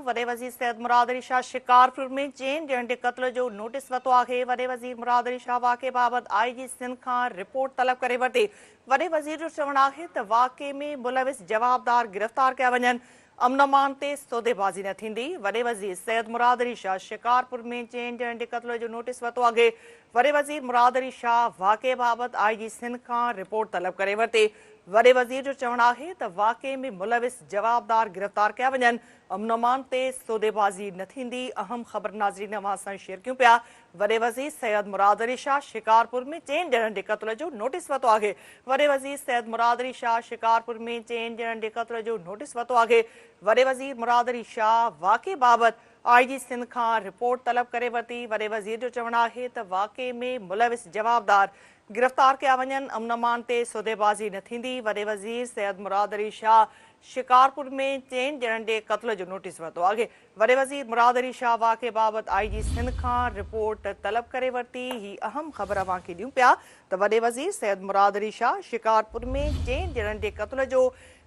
वॾे वज़ीर सैयद मुराद अली शाह शिकारपुर में चेन ॾियण जे क़त्ल जो नोटिस वरितो आहे। वॾे वज़ीर मुराद अली शाह वाक़े बाबति आईजी सिंध खां रिपोर्ट तलब करे वरिती। वॾे वज़ीर जो चवणु आहे त वाक़े में मुलविस जवाबदार गिरफ़्तार कया वञनि। अमन अमान ते सौदेबाज़ी न थींदी। वॾे वज़ीर सैयद मुराद अली शाह शिकारपुर में चेन ॾियण जे क़त्ल जो नोटिस वरितो आहे। वॾे वज़ीर मुराद अली शाह वाक़े बाबति आईजी सिंध खां रिपोर्ट तलब करे वरिती। वॾे वज़ीर जो चवणु आहे त वाक़े में मुलविस जवाबदार गिरफ़्तार कया वञनि। अमन अमान ते सौदेबाज़ी न थींदी। अहम ख़बर नाज़रीन अवां सां शेयर कयूं पिया। वॾे वज़ीर सैयद मुराद अली शाह शिकारपुर में चेन ॾियण जे क़त्ल जो नोटिस वरितो आहे। वॾे वज़ीर सैयद मुराद अली शाह शिकारपुर में चेन ॾियण जे क़त्ल जो नोटिस वरितो आहे। वॾे वज़ीर मुराद अली शाह वाक़े बाबति आईजी सिंध खां रिपोर्ट तलब करे वरिती। वॾे वज़ीर जो चवणु आहे त वाक़े में मुलविस जवाबदार गिरफ़्तार कया वञनि। अमन अमान ते सौदेबाज़ी न थींदी। वॾे वज़ीर सैयद मुराद अली शाह शिकारपुर में चेन ॾियण जे क़त्ल जो नोटिस वरितो आहे। वॾे वज़ीर मुराद अली शाह वाक़े बाबति आईजी सिंध खां रिपोर्ट तलब करे वरिती। ही अहम ख़बर अवां खे ॾियूं पिया त वॾे वज़ीर सैयद मुराद अली शाह शिकारपुर में चेन ॾियण जे क़त्ल जो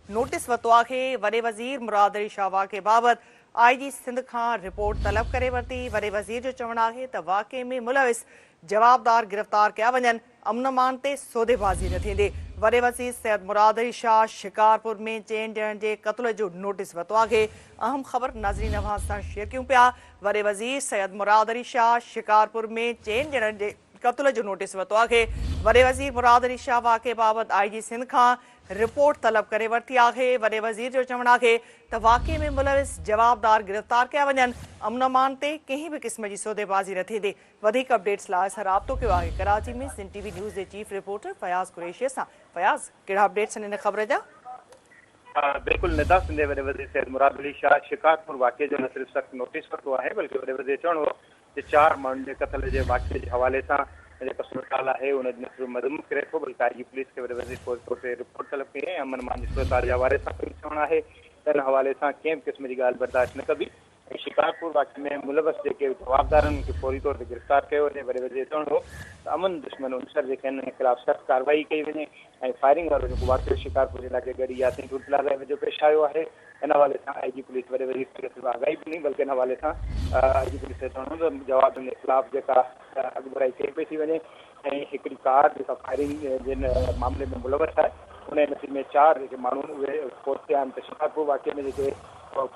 नोटिस वरितो आहे। वॾे वज़ीर मुराद अली शाह वाक़े बाबति आईजी सिंध खां रिपोर्ट तलब करे वरिती। वॾे वज़ीर जो चवणु आहे त वाक़े में मुलविस जवाबदार गिरफ़्तार कया वञनि। अमन अमान ते सौदेबाज़ी न थींदी। वॾे वज़ीर सैयद मुराद अली शाह शिकारपुर में चेन ॾियण जे क़त्ल जो नोटिस वरितो आहे। अहम ख़बर नाज़रीन अवां सां शेयर कयूं पिया। वॾे वज़ीर सैयद मुराद अली शाह शिकारपुर में चेन ॾियण जे क़त्ल जो नोटिस वरितो आहे। वॾे वज़ीर मुराद अली शाह वाक़े बाबति आईजी सिंध खां रिपोर्ट तलब करे वरिती आहे। वॾे वज़ीर जो चवणु आहे त वाक़े में मुलविस जवाबदार गिरफ़्तार कया वञनि। अमन अमान ते कंहिं बि क़िस्म जी सौदेबाज़ी न थींदी। वधीक अपडेट्स लाइ असां राब्तो कयो आहे कराची में सिंध टीवी न्यूज़ जे चीफ रिपोर्टर फयाज़ कुरैशी सां। फयाज़, कहिड़ा अपडेट्स आहिनि हिन ख़बर जा? बिल्कुल निदा सिंधे वॾे वज़ीर सैयद मुराद अली शाह शिकारपुर वाक़े जो न सिर्फ़ सख़्तु नोटिस वरितो आहे बल्कि वॾे वज़ीर चवणो हो कि 4 माण्हुनि जे क़त्ल जे वाक़े जे हवाले सां जेको सूरताल आहे उन न सिर्फ़ मज़मूत करे थो बल्कि आईजी पुलिस खे वॾे वज़ीर ते रिपोर्ट तलब कई ऐं अमन अमान जी सूरताल जे हवाले सां चवणु आहे त हिन हवाले सां कंहिं बि क़िस्म जी ॻाल्हि बर्दाश्त न कबी। शिकारपुर वाक़े में मुलविस जेके जवाबदार आहिनि उनखे फौरी तौर ते गिरफ़्तार कयो वञे। वॾे वज़ीर चवणो हो त अमन दुश्मन उनसर जेके आहिनि उन ख़िलाफ़ सख़्तु कार्रवाई कई वञे ऐं फायरिंग वारो जेको वाक़ियो शिकारपुर इलाइक़े गॾु यासीन टूल प्लाज़ा वेझो पेश आयो आहे। हिन हवाले सां आईजी पुलिस वॾे वज़ीर खे सिर्फ़ु आगाही बि न बल्कि हिन हवाले सां आईजी पुलिस खे चवणो त जवाब जे ख़िलाफ़ जेका अॻुभराई कई पई थी वञे ऐं हिकिड़ी कार जेका फायरिंग जे मामले में मुलविस आहे उन नतीजे में 4 जेके माण्हू उहे फोत थिया आहिनि। त शिकारपुर वाक़े में जेके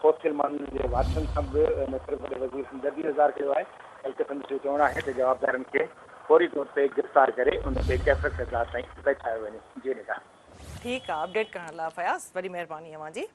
फोत थियल माण्हुनि जे वारसनि सां बि न सिर्फ़ु वॾे वज़ीर हमदर्दी इज़हार कयो आहे बल्कि संदसि जो चवणु आहे त जवाबदारनि खे फौरी तौर ते गिरफ़्तार करे उन ते कैफ़ियत सज़ा ताईं पहुचायो वञे। जी निदा। ठीकु आहे, अपडेट करण लाइ फयाज़ वॾी महिरबानी अवां जी।